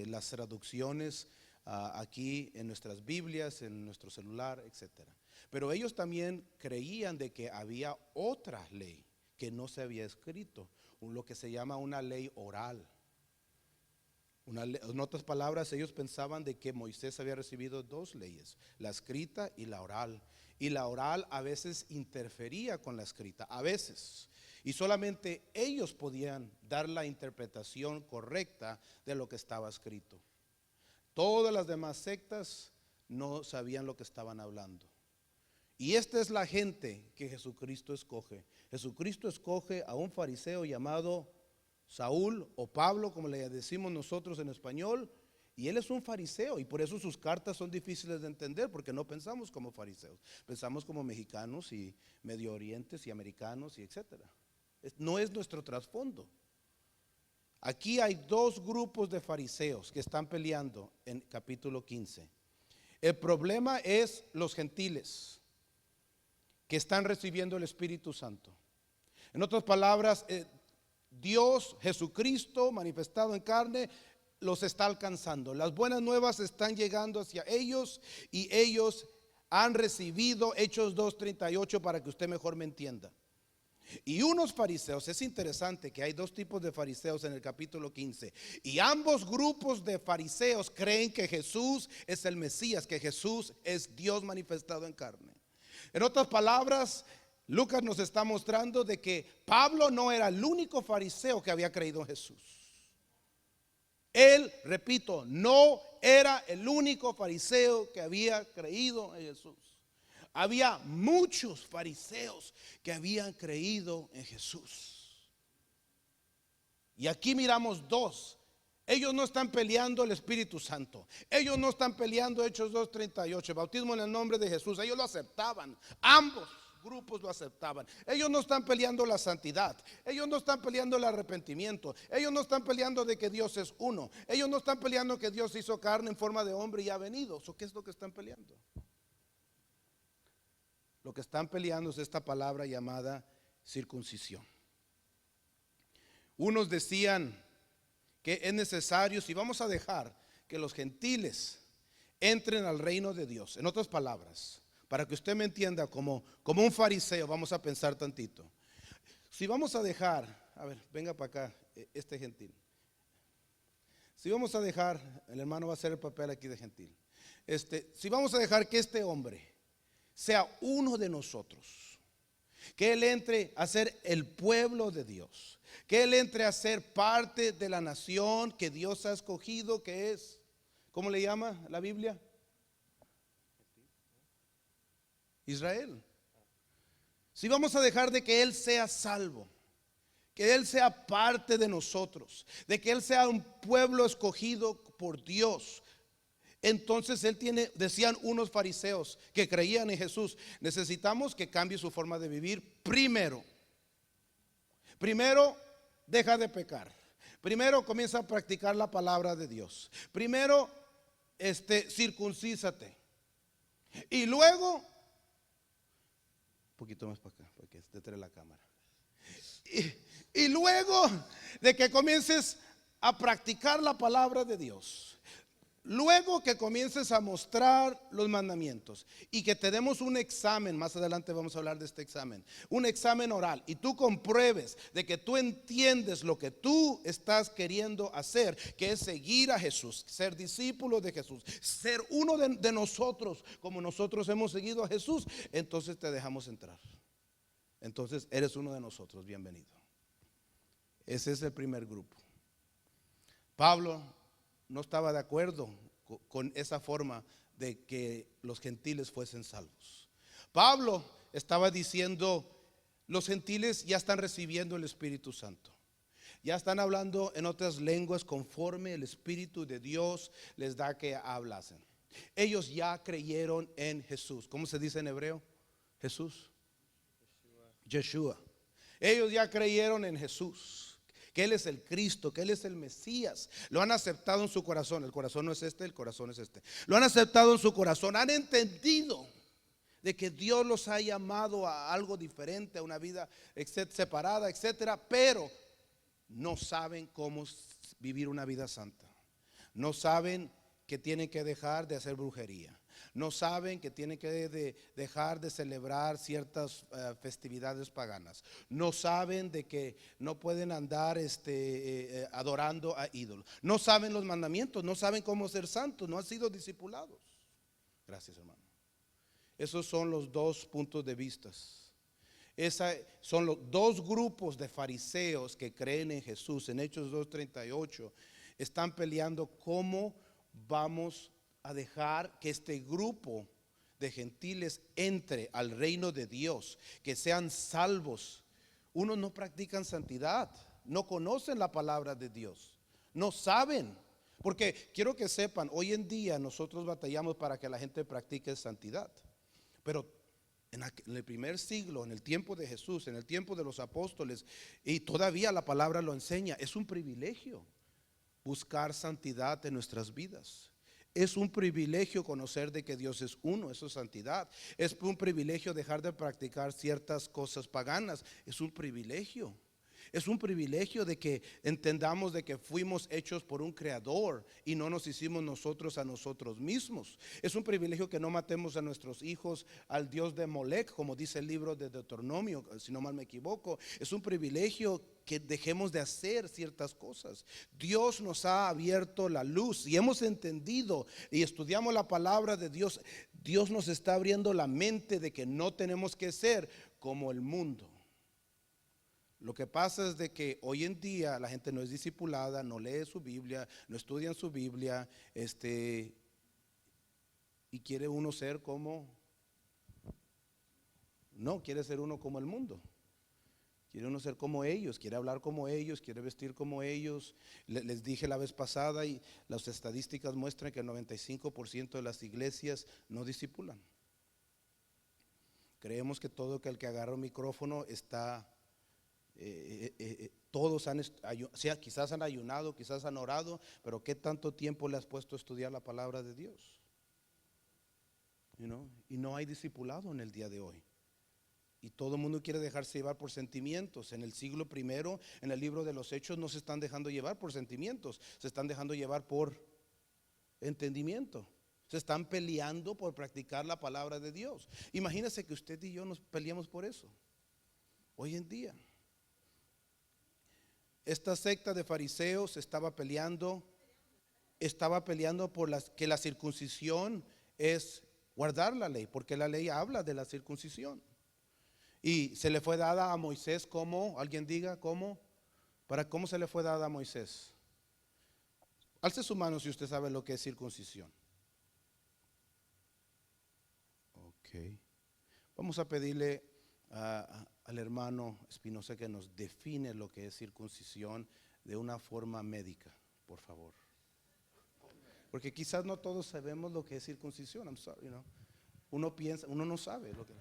las traducciones aquí en nuestras Biblias, en nuestro celular, etcétera. Pero ellos también creían de que había otra ley que no se había escrito, lo que se llama una ley oral. En otras palabras, ellos pensaban de que Moisés había recibido dos leyes, la escrita y la oral. Y la oral a veces interfería con la escrita, a veces. Y solamente ellos podían dar la interpretación correcta de lo que estaba escrito. Todas las demás sectas no sabían lo que estaban hablando. Y esta es la gente que Jesucristo escoge. Jesucristo escoge a un fariseo llamado Saúl o Pablo, como le decimos nosotros en español. Y él es un fariseo y por eso sus cartas son difíciles de entender, porque no pensamos como fariseos. Pensamos como mexicanos y medio orientes y americanos y etcétera. No es nuestro trasfondo. Aquí hay dos grupos de fariseos que están peleando en capítulo 15. El problema es los gentiles que están recibiendo el Espíritu Santo. En otras palabras, Dios, Jesucristo manifestado en carne, los está alcanzando. Las buenas nuevas están llegando hacia ellos y ellos han recibido Hechos 2:38 para que usted mejor me entienda. Y unos fariseos, es interesante que hay dos tipos de fariseos en el capítulo 15. Y ambos grupos de fariseos creen que Jesús es el Mesías, que Jesús es Dios manifestado en carne. En otras palabras, Lucas nos está mostrando de que Pablo no era el único fariseo que había creído en Jesús. Él, repito, no era el único fariseo que había creído en Jesús. Había muchos fariseos que habían creído en Jesús. Y aquí miramos dos. Ellos no están peleando el Espíritu Santo. Ellos no están peleando Hechos 2:38, bautismo en el nombre de Jesús. Ellos lo aceptaban. Ambos grupos lo aceptaban. Ellos no están peleando la santidad. Ellos no están peleando el arrepentimiento. Ellos no están peleando de que Dios es uno. Ellos no están peleando que Dios hizo carne en forma de hombre y ha venido. ¿So qué es lo que están peleando? Lo que están peleando es esta palabra llamada circuncisión. Unos decían que es necesario, si vamos a dejar que los gentiles entren al reino de Dios, en otras palabras, para que usted me entienda como un fariseo, vamos a pensar tantito. Si vamos a dejar, a ver, venga para acá, este gentil. Si vamos a dejar, el hermano va a hacer el papel aquí de gentil. Si vamos a dejar que este hombre sea uno de nosotros, que él entre a ser el pueblo de Dios, que él entre a ser parte de la nación que Dios ha escogido, que es, ¿cómo le llama la Biblia? Israel. Si vamos a dejar de que él sea salvo, que él sea parte de nosotros, de que él sea un pueblo escogido por Dios, entonces él tiene, decían unos fariseos que creían en Jesús, necesitamos que cambie su forma de vivir primero. Primero deja de pecar. Primero comienza a practicar la palabra de Dios. Primero circuncísate. Y luego, un poquito más para acá, porque detrás de la cámara. Y luego de que comiences a practicar la palabra de Dios, luego que comiences a mostrar los mandamientos y que te demos un examen, más adelante vamos a hablar de este examen, un examen oral, y tú compruebes de que tú entiendes lo que tú estás queriendo hacer, que es seguir a Jesús, ser discípulo de Jesús, ser uno de nosotros como nosotros hemos seguido a Jesús, entonces te dejamos entrar. Entonces eres uno de nosotros, bienvenido. Ese es el primer grupo. Pablo no estaba de acuerdo con esa forma de que los gentiles fuesen salvos. Pablo estaba diciendo, los gentiles ya están recibiendo el Espíritu Santo. Ya están hablando en otras lenguas conforme el Espíritu de Dios les da que hablasen. Ellos ya creyeron en Jesús. ¿Cómo se dice en hebreo? Jesús. Yeshua. Ellos ya creyeron en Jesús, que Él es el Cristo, que Él es el Mesías. Lo han aceptado en su corazón. El corazón no es este, el corazón es este. Lo han aceptado en su corazón. Han entendido de que Dios los ha llamado a algo diferente, a una vida separada, etcétera, pero no saben cómo vivir una vida santa. No saben que tienen que dejar de hacer brujería. No saben que tienen que dejar de celebrar ciertas festividades paganas. No saben de que no pueden andar adorando a ídolos. No saben los mandamientos, no saben cómo ser santos, no han sido discipulados. Gracias, hermano. Esos son los dos puntos de vista. Son los dos grupos de fariseos que creen en Jesús. En Hechos 2:38 están peleando cómo vamos a dejar que este grupo de gentiles entre al reino de Dios, que sean salvos. Unos no practican santidad, no conocen la palabra de Dios, no saben. Porque quiero que sepan, hoy en día nosotros batallamos para que la gente practique santidad. Pero en el primer siglo, en el tiempo de Jesús, en el tiempo de los apóstoles, y todavía la palabra lo enseña, es un privilegio buscar santidad en nuestras vidas. Es un privilegio conocer de que Dios es uno, eso es santidad. Es un privilegio dejar de practicar ciertas cosas paganas, es un privilegio. Es un privilegio de que entendamos de que fuimos hechos por un creador y no nos hicimos nosotros a nosotros mismos. Es un privilegio que no matemos a nuestros hijos al dios de Molec, como dice el libro de Deuteronomio, si no mal me equivoco. Es un privilegio que dejemos de hacer ciertas cosas. Dios nos ha abierto la luz y hemos entendido y estudiamos la palabra de Dios. Dios nos está abriendo la mente de que no tenemos que ser como el mundo. Lo que pasa es de que hoy en día la gente no es discipulada, no lee su Biblia, no estudian su Biblia, y quiere uno ser como, no, quiere ser uno como el mundo. Quiere uno ser como ellos, quiere hablar como ellos, quiere vestir como ellos. Les dije la vez pasada y las estadísticas muestran que el 95% de las iglesias no discipulan. Creemos que todo el que agarra un micrófono está... todos quizás han ayunado, quizás han orado, pero ¿qué tanto tiempo le has puesto a estudiar la palabra de Dios? Y no hay discipulado en el día de hoy. Y todo el mundo quiere dejarse llevar por sentimientos. En el siglo primero, en el libro de los Hechos, no se están dejando llevar por sentimientos, se están dejando llevar por entendimiento. Se están peleando por practicar la palabra de Dios. Imagínense que usted y yo nos peleamos por eso. Hoy en día esta secta de fariseos estaba peleando por que la circuncisión es guardar la ley, porque la ley habla de la circuncisión. Y se le fue dada a Moisés como, alguien diga, ¿cómo? ¿Cómo se le fue dada a Moisés? Alce su mano si usted sabe lo que es circuncisión. Ok. Vamos a pedirle al hermano Espinosa que nos define lo que es circuncisión de una forma médica, por favor. Porque quizás no todos sabemos lo que es circuncisión. I'm sorry, uno piensa, uno no sabe lo que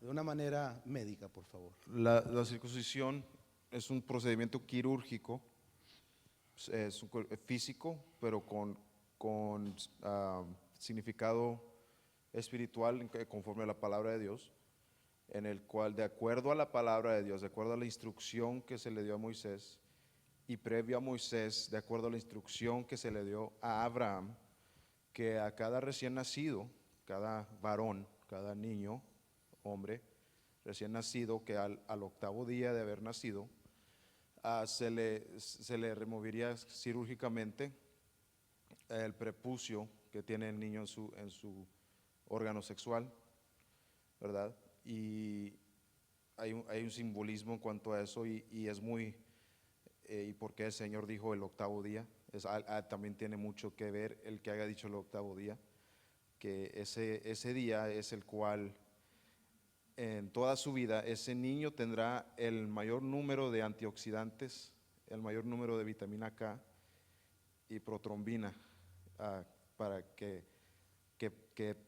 de una manera médica, por favor. La circuncisión es un procedimiento quirúrgico, es físico, pero con significado espiritual conforme a la palabra de Dios, en el cual, de acuerdo a la palabra de Dios, de acuerdo a la instrucción que se le dio a Moisés, y previo a Moisés, de acuerdo a la instrucción que se le dio a Abraham, que a cada recién nacido, cada varón, cada niño, hombre, recién nacido, que al octavo día de haber nacido, se le removería quirúrgicamente el prepucio que tiene el niño en su órgano sexual, ¿verdad? Y hay un simbolismo en cuanto a eso y es muy, y porque el Señor dijo el octavo día, también tiene mucho que ver el que haya dicho el octavo día, que ese día es el cual en toda su vida ese niño tendrá el mayor número de antioxidantes el mayor número de vitamina K y protrombina para que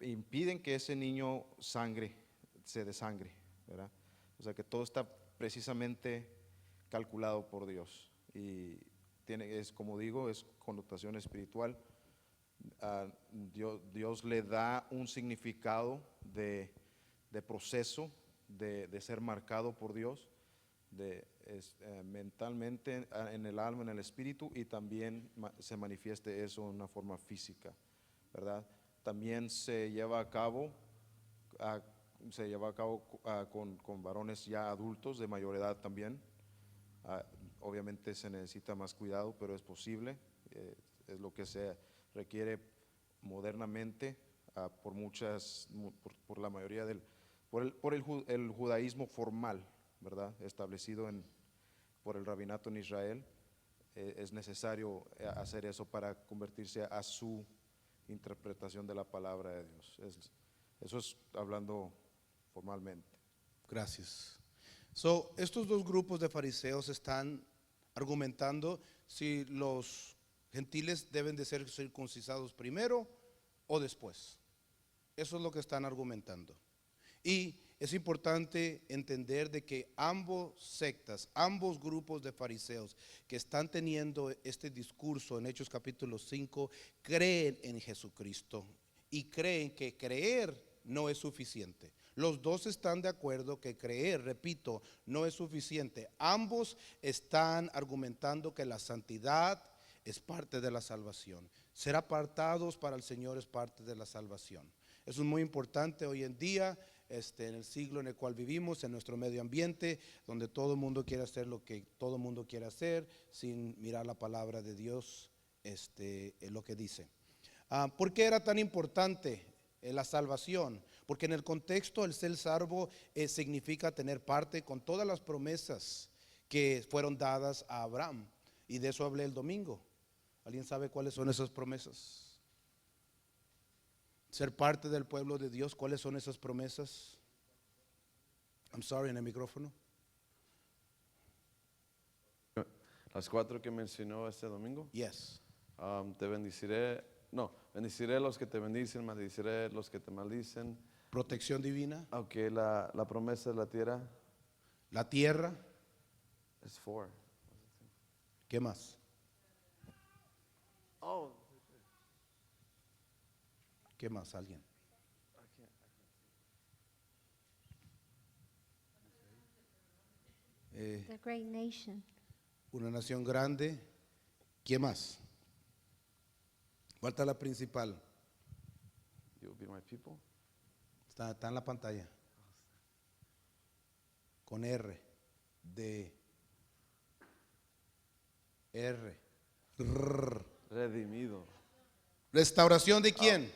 impiden que ese niño se desangre, ¿verdad? O sea que todo está precisamente calculado por Dios y es como digo, es connotación espiritual. Dios le da un significado de proceso, de ser marcado por Dios, mentalmente, en el alma, en el espíritu, y también se manifieste eso en una forma física, ¿verdad? También se lleva a cabo con varones ya adultos de mayor edad también. Obviamente se necesita más cuidado, pero es posible. Es lo que se requiere modernamente por la mayoría por el judaísmo formal, ¿verdad? Establecido por el rabinato en Israel. Es necesario hacer eso para convertirse a su interpretación de la palabra de Dios. Eso es hablando formalmente. Gracias. Estos dos grupos de fariseos están argumentando si los gentiles deben de ser circuncidados primero o después. Eso es lo que están argumentando. Y es importante entender de que ambos grupos de fariseos que están teniendo este discurso en Hechos capítulo 5, creen en Jesucristo y creen que creer no es suficiente. Los dos están de acuerdo que creer, repito, no es suficiente. Ambos están argumentando que la santidad es parte de la salvación. Ser apartados para el Señor es parte de la salvación. Eso es muy importante hoy en día, en el siglo en el cual vivimos, en nuestro medio ambiente, donde todo el mundo quiere hacer lo que todo el mundo quiere hacer, sin mirar la palabra de Dios, lo que dice. ¿Por qué era tan importante la salvación? Porque en el contexto el ser salvo significa tener parte con todas las promesas que fueron dadas a Abraham. Y de eso hablé el domingo. ¿Alguien sabe cuáles son esas promesas? Ser parte del pueblo de Dios, ¿cuáles son esas promesas? I'm sorry, en el micrófono. Las 4 que mencionó este domingo. Yes. Te bendeciré, bendeciré a los que te bendicen, maldiciré a los que te maldicen. Protección divina. Aunque la promesa de la tierra La tierra. es 4. ¿Qué más? ¿Qué más? ¿Alguien? The great nation. Una nación grande. ¿Qué más? Falta la principal. You will be my people. Está en la pantalla. Con R. D. R. R. Redimido. ¿Restauración de quién?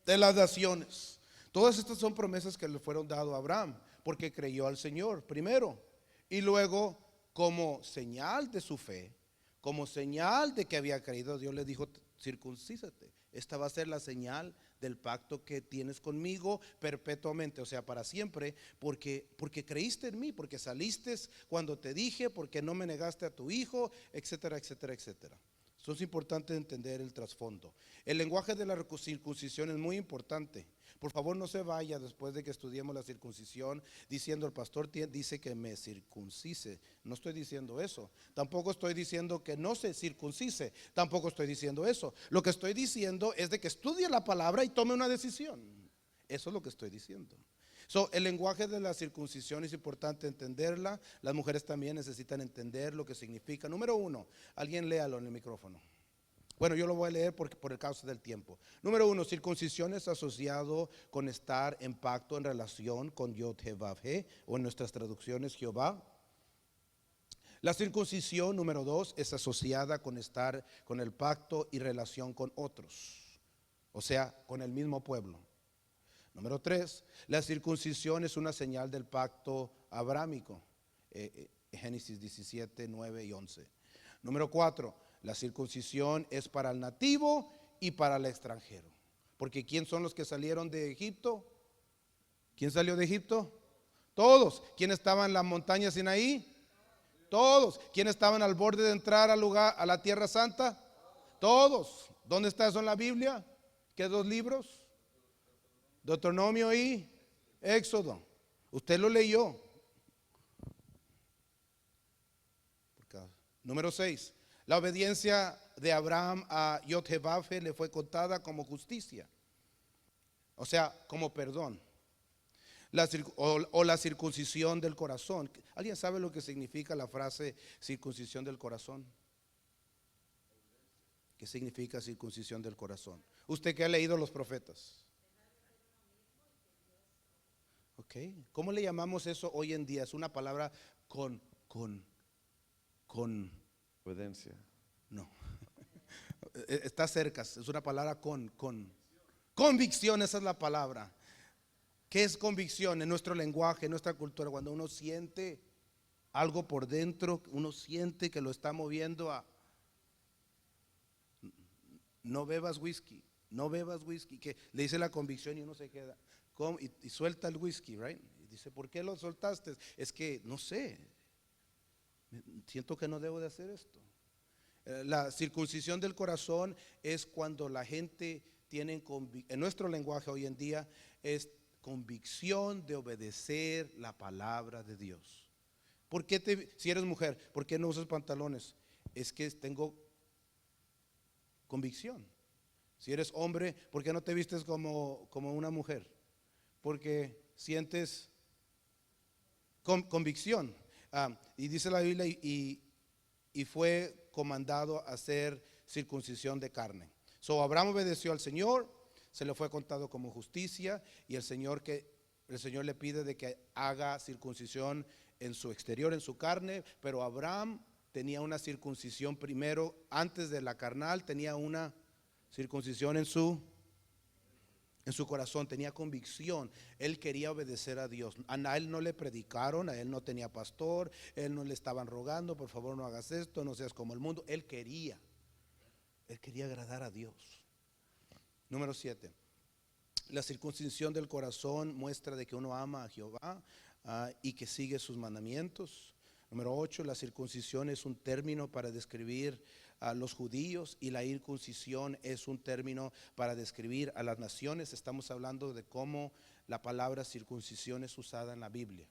De las naciones. Todas estas son promesas que le fueron dadas a Abraham, porque creyó al Señor primero. Y luego, como señal de su fe, como señal de que había creído, Dios le dijo: circuncídate. Esta va a ser la señal del pacto que tienes conmigo perpetuamente, o sea, para siempre, porque creíste en mí, porque saliste cuando te dije, porque no me negaste a tu hijo, etcétera, etcétera, etcétera. Eso es importante entender el trasfondo. El lenguaje de la circuncisión es muy importante. Por favor, no se vaya después de que estudiemos la circuncisión diciendo: el pastor dice que me circuncise. No estoy diciendo eso. Tampoco estoy diciendo que no se circuncise. Tampoco estoy diciendo eso. Lo que estoy diciendo es de que estudie la palabra y tome una decisión. Eso es lo que estoy diciendo. El lenguaje de la circuncisión es importante entenderla. Las mujeres también necesitan entender lo que significa. Número 1, alguien léalo en el micrófono. Bueno, yo lo voy a leer por el caso del tiempo. Número 1, circuncisión es asociado con estar en pacto, en relación con Yod-Heh-Vav-Heh, o en nuestras traducciones Jehová. La circuncisión, número 2, es asociada con estar con el pacto y relación con otros, o sea, con el mismo pueblo. Número 3, la circuncisión es una señal del pacto abrámico, Génesis 17, 9 y 11. Número 4, la circuncisión es para el nativo y para el extranjero. Porque ¿quién son los que salieron de Egipto? ¿Quién salió de Egipto? Todos. ¿Quién estaba en la montaña Sinaí? Todos. ¿Quiénes estaban al borde de entrar al lugar, a la tierra santa? Todos. ¿Dónde está eso en la Biblia? ¿Qué dos libros? Deuteronomio y Éxodo. Usted lo leyó. Número 6. La obediencia de Abraham a Yod-Heh-Vah-Heh le fue contada como justicia. O sea, como perdón. La circuncisión del corazón. ¿Alguien sabe lo que significa la frase circuncisión del corazón? ¿Qué significa circuncisión del corazón? Usted que ha leído los profetas. Ok. ¿Cómo le llamamos eso hoy en día? Es una palabra con Obediencia. no. Está cerca, es una palabra con convicción, esa es la palabra. ¿Qué es convicción? En nuestro lenguaje, en nuestra cultura, cuando uno siente algo por dentro, uno siente que lo está moviendo a no bebas whisky, no bebas whisky, que le dice la convicción y uno se queda y suelta el whisky, right? Y dice, ¿por qué lo soltaste? Es que no sé, siento que no debo de hacer esto. La circuncisión del corazón es cuando la gente tiene, en nuestro lenguaje hoy en día, es convicción de obedecer la palabra de Dios. ¿Por qué si eres mujer, por qué no usas pantalones? Es que tengo convicción. Si eres hombre, ¿por qué no te vistes como una mujer? Porque sientes convicción. Y dice la Biblia, y fue comandado a hacer circuncisión de carne. So Abraham obedeció al Señor, se le fue contado como justicia, y el Señor le pide de que haga circuncisión en su exterior, en su carne, pero Abraham tenía una circuncisión primero, antes de la carnal, tenía una circuncisión en su corazón, tenía convicción. Él quería obedecer a Dios. A él no le predicaron, a él no tenía pastor, él no le estaban rogando, por favor no hagas esto, no seas como el mundo. Él quería agradar a Dios. Número 7. La circuncisión del corazón muestra de que uno ama a Jehová y que sigue sus mandamientos. Número 8. La circuncisión es un término para describir a los judíos, y la incircuncisión es un término para describir a las naciones. Estamos hablando de cómo la palabra circuncisión es usada en la Biblia,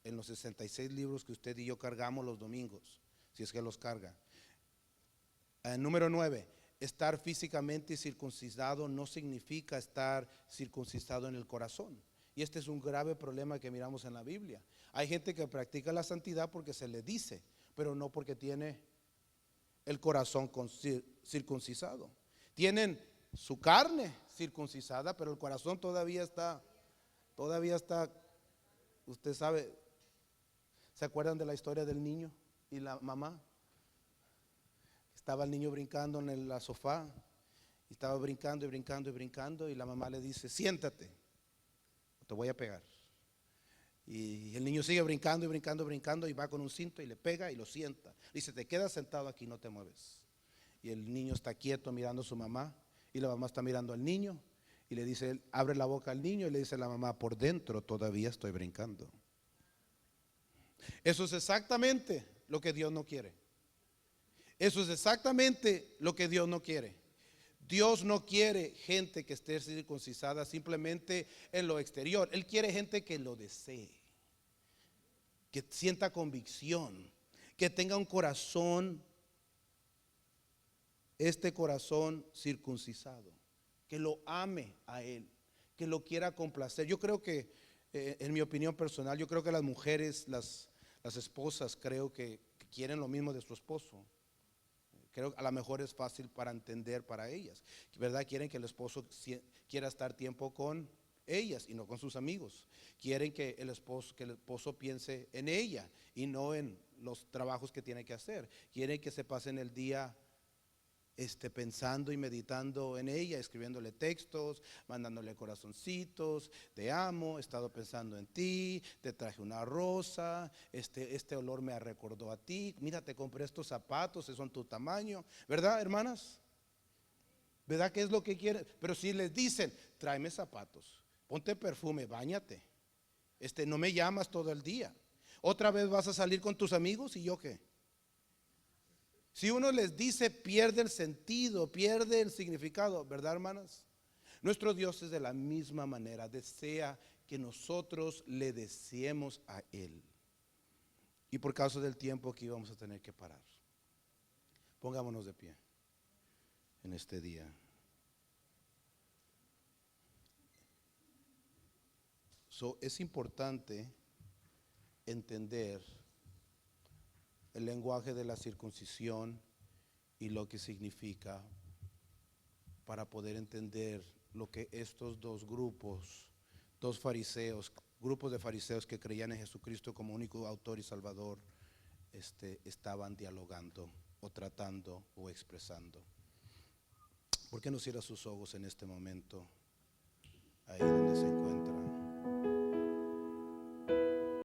en los 66 libros que usted y yo cargamos los domingos, si es que los carga. Número 9. Estar físicamente circuncidado no significa estar circuncidado en el corazón. Y este es un grave problema que miramos en la Biblia. Hay gente que practica la santidad porque se le dice, pero no porque tiene el corazón circuncidado. Tienen su carne circuncidada, pero el corazón todavía está, usted sabe. ¿Se acuerdan de la historia del niño y la mamá? Estaba el niño brincando en el sofá, y estaba brincando y brincando y brincando, y la mamá le dice, siéntate, te voy a pegar. Y el niño sigue brincando y brincando y brincando, y va con un cinto y le pega y lo sienta. Dice, te quedas sentado aquí, no te mueves. Y el niño está quieto mirando a su mamá, y la mamá está mirando al niño, y le dice, abre la boca al niño, y le dice a la mamá, por dentro todavía estoy brincando. Eso es exactamente lo que Dios no quiere. Eso es exactamente lo que Dios no quiere. Dios no quiere gente que esté circuncidada simplemente en lo exterior. Él quiere gente que lo desee, que sienta convicción, que tenga un corazón, este corazón circuncidado, que lo ame a Él, que lo quiera complacer. Yo creo que, en mi opinión personal, yo creo que las mujeres, las esposas, creo que quieren lo mismo de su esposo. Creo que a lo mejor es fácil para entender para ellas, ¿verdad? Quieren que el esposo quiera estar tiempo con ellas y no con sus amigos. Quieren que el esposo piense en ella y no en los trabajos que tiene que hacer. Quieren que se pasen el día pensando y meditando en ella, escribiéndole textos, mandándole corazoncitos, te amo, he estado pensando en ti, te traje una rosa, este olor me recordó a ti, mira, te compré estos zapatos, son tu tamaño, ¿verdad, hermanas? ¿Verdad que es lo que quieren? Pero si les dicen, tráeme zapatos, ponte perfume, báñate, no me llamas todo el día. ¿Otra vez vas a salir con tus amigos y yo qué? Si uno les dice, pierde el sentido, pierde el significado, ¿verdad, hermanas? Nuestro Dios es de la misma manera, desea que nosotros le deseemos a Él. Y por causa del tiempo aquí vamos a tener que parar. Pongámonos de pie en este día. Es importante entender el lenguaje de la circuncisión y lo que significa, para poder entender lo que estos dos grupos, grupos de fariseos que creían en Jesucristo como único autor y salvador, estaban dialogando o tratando o expresando. ¿Por qué no cierra sus ojos en este momento, ahí donde se encuentra?